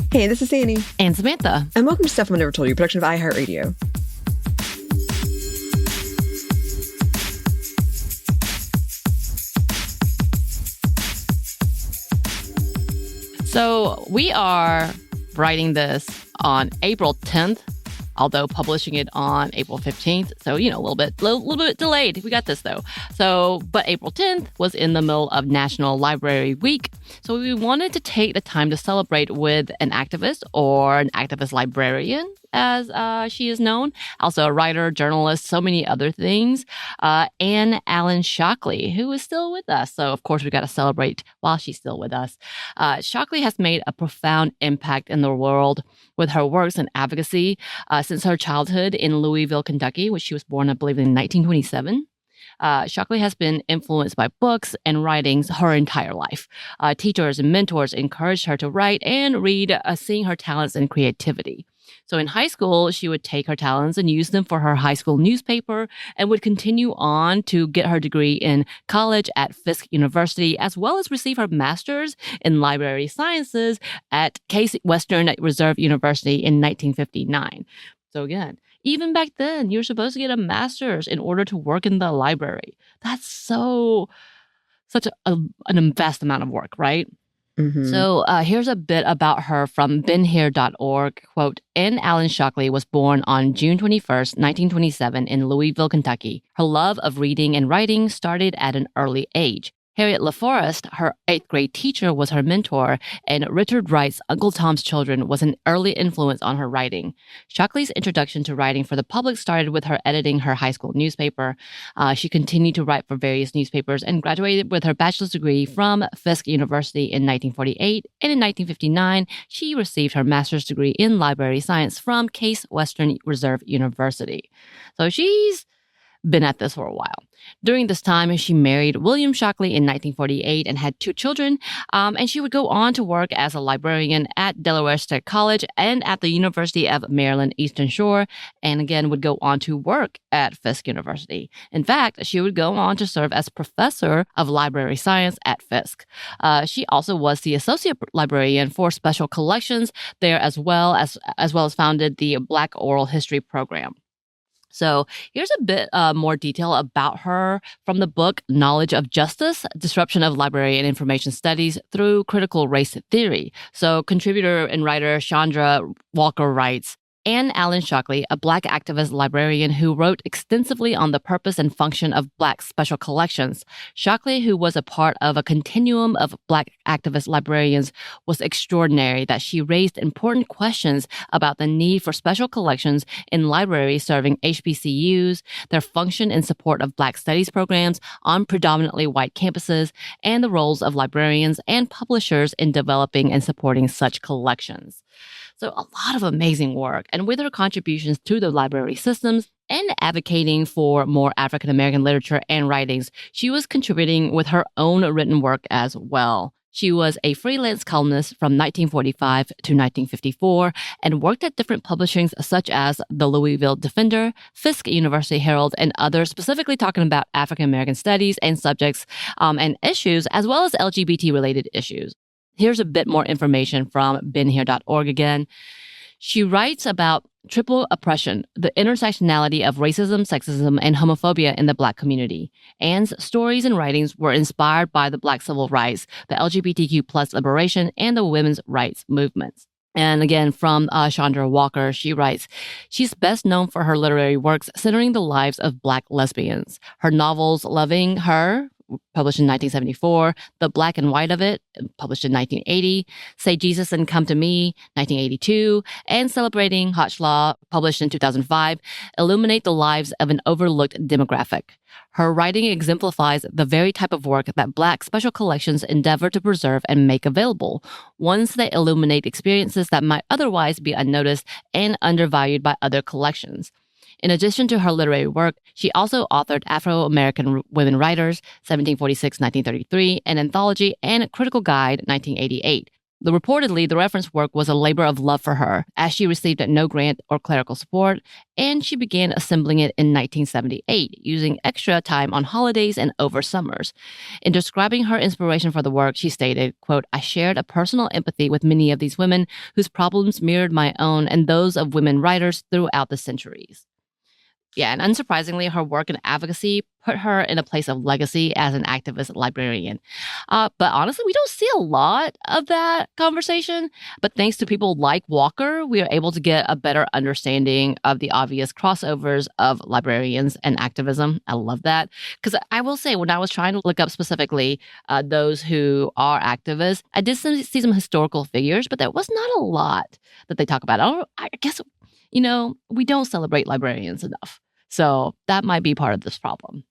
Hey, this is Anney. And Samantha. And welcome to Stuff I Never Told You, a production of iHeartRadio. So we are writing this on April 10th, although publishing it on April 15th. So, a little bit delayed. We got this, though. But April 10th was in the middle of National Library Week. So we wanted to take the time to celebrate with an activist, or an activist librarian, as she is known. Also a writer, journalist, so many other things. Ann Allen Shockley, who is still with us. So, of course, we got to celebrate while she's still with us. Shockley has made a profound impact in the world with her works and advocacy since her childhood in Louisville, Kentucky, which she was born, I believe, in 1927. Shockley has been influenced by books and writings her entire life. Teachers and mentors encouraged her to write and read, seeing her talents and creativity. So in high school, she would take her talents and use them for her high school newspaper, and would continue on to get her degree in college at Fisk University, as well as receive her master's in library sciences at Case Western Reserve University in 1959. So again, even back then, you were supposed to get a master's in order to work in the library. That's such an vast amount of work, right? Mm-hmm. So here's a bit about her from BeenHere.org. Quote, Ann Allen Shockley was born on June 21st, 1927 in Louisville, Kentucky. Her love of reading and writing started at an early age. Harriet LaForest, her 8th grade teacher, was her mentor, and Richard Wright's Uncle Tom's Children was an early influence on her writing. Shockley's introduction to writing for the public started with her editing her high school newspaper. She continued to write for various newspapers and graduated with her bachelor's degree from Fisk University in 1948. And in 1959, she received her master's degree in library science from Case Western Reserve University. So she's been at this for a while. During this time, she married William Shockley in 1948 and had 2 children. And she would go on to work as a librarian at Delaware State College and at the University of Maryland Eastern Shore, and again would go on to work at Fisk University. In fact, she would go on to serve as professor of library science at Fisk. She also was the associate librarian for special collections there, as well as founded the Black Oral History program. So here's a bit more detail about her from the book Knowledge of Justice, Disruption of Library and Information Studies Through Critical Race Theory. So contributor and writer Chandra Walker writes, Ann Allen Shockley, a Black activist librarian who wrote extensively on the purpose and function of Black special collections. Shockley, who was a part of a continuum of Black activist librarians, was extraordinary that she raised important questions about the need for special collections in libraries serving HBCUs, their function in support of Black studies programs on predominantly white campuses, and the roles of librarians and publishers in developing and supporting such collections. So a lot of amazing work. And with her contributions to the library systems and advocating for more African-American literature and writings, she was contributing with her own written work as well. She was a freelance columnist from 1945 to 1954 and worked at different publishings such as the Louisville Defender, Fisk University Herald, and others, specifically talking about African-American studies and subjects and issues, as well as LGBT-related issues. Here's a bit more information from BeenHere.org again. She writes about triple oppression, the intersectionality of racism, sexism, and homophobia in the Black community. Ann's stories and writings were inspired by the Black civil rights, the LGBTQ plus liberation, and the women's rights movements. And again, from Chandra Walker, she writes, she's best known for her literary works centering the lives of Black lesbians. Her novels Loving Her, published in 1974, The Black and White of It, published in 1980, Say Jesus and Come to Me, 1982, and Celebrating Hotchlaw, published in 2005, illuminate the lives of an overlooked demographic. Her writing exemplifies the very type of work that Black special collections endeavor to preserve and make available, ones that illuminate experiences that might otherwise be unnoticed and undervalued by other collections. In addition to her literary work, she also authored Afro-American Women Writers, 1746-1933, an anthology, and Critical Guide, 1988. Reportedly, the reference work was a labor of love for her, as she received no grant or clerical support, and she began assembling it in 1978, using extra time on holidays and over summers. In describing her inspiration for the work, she stated, quote, "I shared a personal empathy with many of these women whose problems mirrored my own and those of women writers throughout the centuries." Yeah, and unsurprisingly, her work in advocacy put her in a place of legacy as an activist librarian. But honestly, we don't see a lot of that conversation. But thanks to people like Walker, we are able to get a better understanding of the obvious crossovers of librarians and activism. I love that. Because I will say, when I was trying to look up specifically those who are activists, I did see some historical figures, but there was not a lot that they talk about. I guess, we don't celebrate librarians enough. So that might be part of this problem.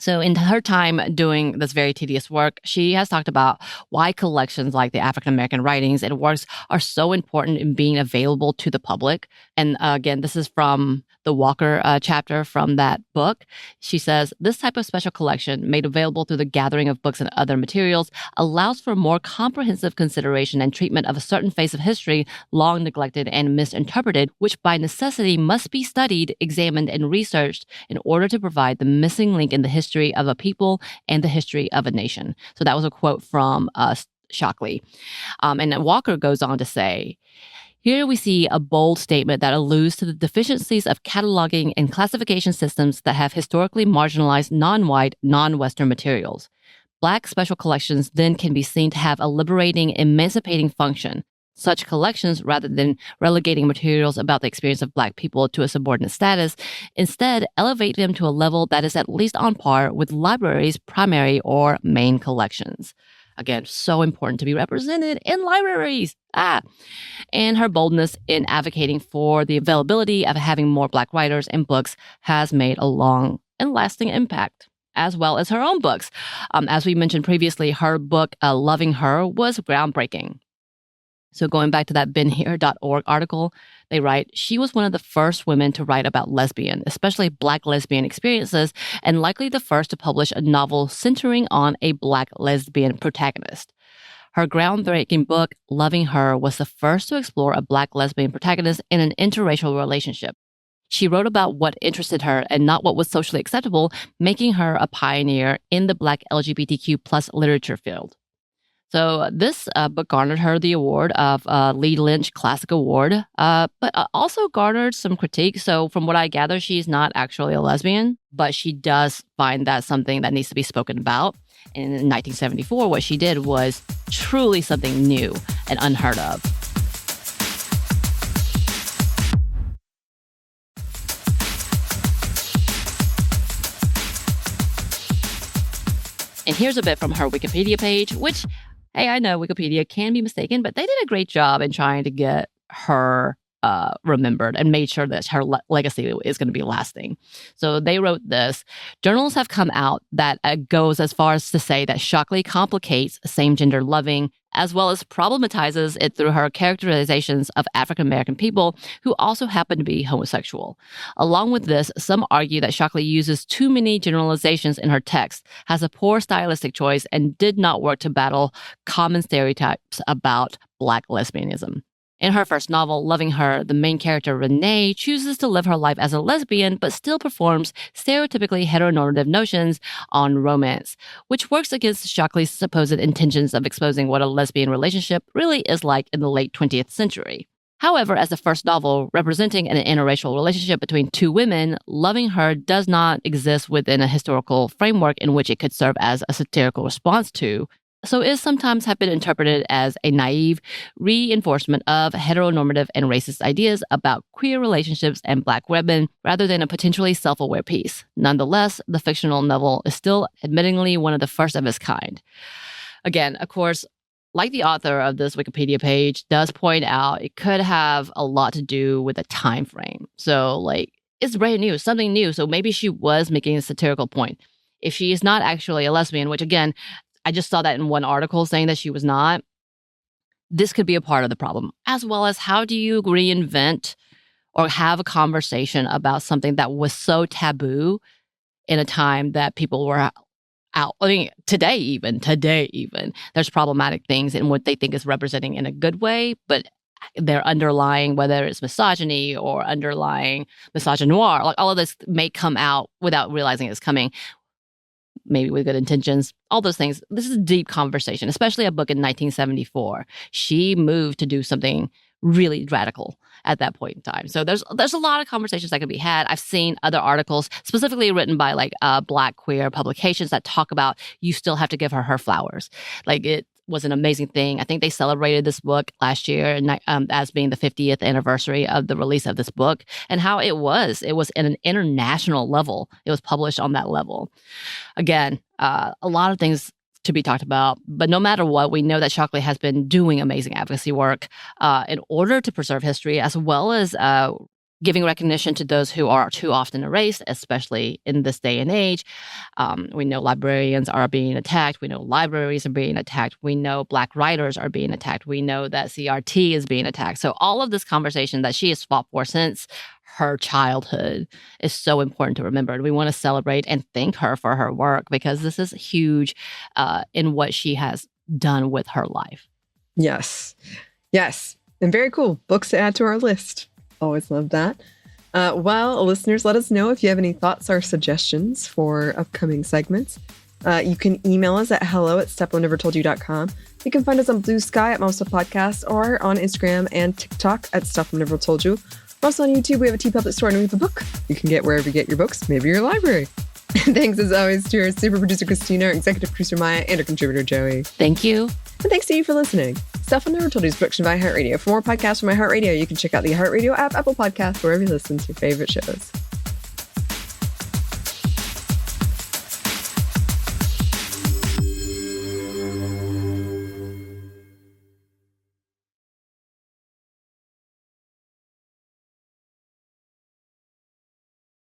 So in her time doing this very tedious work, she has talked about why collections like the African American writings and works are so important in being available to the public. And again, this is from the Walker chapter from that book. She says, "This type of special collection, made available through the gathering of books and other materials, allows for more comprehensive consideration and treatment of a certain phase of history long neglected and misinterpreted, which by necessity must be studied, examined, and researched in order to provide the missing link in the history of a people and the history of a nation." So that was a quote from Shockley. And Walker goes on to say, "Here we see a bold statement that alludes to the deficiencies of cataloging and classification systems that have historically marginalized non-white, non-Western materials. Black special collections then can be seen to have a liberating, emancipating function. Such collections, rather than relegating materials about the experience of Black people to a subordinate status, instead elevate them to a level that is at least on par with libraries' primary or main collections." Again, so important to be represented in libraries. And her boldness in advocating for the availability of having more Black writers and books has made a long and lasting impact, as well as her own books. As we mentioned previously, her book, Loving Her, was groundbreaking. So going back to that BeenHere.org article, they write, "She was one of the first women to write about lesbian, especially Black lesbian experiences, and likely the first to publish a novel centering on a Black lesbian protagonist. Her groundbreaking book, Loving Her, was the first to explore a Black lesbian protagonist in an interracial relationship. She wrote about what interested her and not what was socially acceptable, making her a pioneer in the Black LGBTQ plus literature field." So this book garnered her the award of Lee Lynch Classic Award, but also garnered some critique. So from what I gather, she's not actually a lesbian, but she does find that something that needs to be spoken about. And in 1974, what she did was truly something new and unheard of. And here's a bit from her Wikipedia page, which, hey, I know Wikipedia can be mistaken, but they did a great job in trying to get her remembered and made sure that her legacy is going to be lasting. So they wrote this: "Journals have come out that goes as far as to say that Shockley complicates same-gender loving as well as problematizes it through her characterizations of African American people who also happen to be homosexual. Along with this, some argue that Shockley uses too many generalizations in her text, has a poor stylistic choice, and did not work to battle common stereotypes about Black lesbianism. In her first novel, Loving Her, the main character, Renee, chooses to live her life as a lesbian, but still performs stereotypically heteronormative notions on romance, which works against Shockley's supposed intentions of exposing what a lesbian relationship really is like in the late 20th century. However, as the first novel representing an interracial relationship between two women, Loving Her does not exist within a historical framework in which it could serve as a satirical response to, so it sometimes have been interpreted as a naive reinforcement of heteronormative and racist ideas about queer relationships and Black women, rather than a potentially self-aware piece. Nonetheless, the fictional novel is still admittingly one of the first of its kind." Again, of course, like the author of this Wikipedia page does point out, it could have a lot to do with the time frame. So, it's brand new, something new. So maybe she was making a satirical point. If she is not actually a lesbian, which again, I just saw that in one article saying that she was not, this could be a part of the problem, as well as how do you reinvent or have a conversation about something that was so taboo in a time that people were out. I mean, today even, there's problematic things in what they think is representing in a good way, but they're underlying, whether it's misogyny or underlying misogynoir, like all of this may come out without realizing it's coming, maybe with good intentions, all those things. This is a deep conversation, especially a book in 1974. She moved to do something really radical at that point in time. So there's a lot of conversations that can be had. I've seen other articles specifically written by like Black queer publications that talk about you still have to give her flowers. Like it was an amazing thing. I think they celebrated this book last year as being the 50th anniversary of the release of this book, and how it was at an international level. It was published on that level. Again, a lot of things to be talked about, but no matter what, we know that Shockley has been doing amazing advocacy work in order to preserve history, as well as giving recognition to those who are too often erased, especially in this day and age. We know librarians are being attacked. We know libraries are being attacked. We know Black writers are being attacked. We know that CRT is being attacked. So all of this conversation that she has fought for since her childhood is so important to remember. And we want to celebrate and thank her for her work, because this is huge in what she has done with her life. Yes. And very cool. Books to add to our list. Always love that. Well, listeners, let us know if you have any thoughts or suggestions for upcoming segments. You can email us at hello@stuffmonevertoldyou.com. You can find us on Blue Sky at Most of Podcasts, or on Instagram and TikTok at Stuff Mom Never Told You. Also on YouTube, we have a TeePublic store and we have a book you can get wherever you get your books, maybe your library. Thanks as always to our super producer Christina, our executive producer Maya, and our contributor Joey. Thank you. And thanks to you for listening. Stuff Mom Never Told You is a production of iHeartRadio. For more podcasts from iHeartRadio, you can check out the iHeartRadio app, Apple Podcasts, wherever you listen to your favorite shows.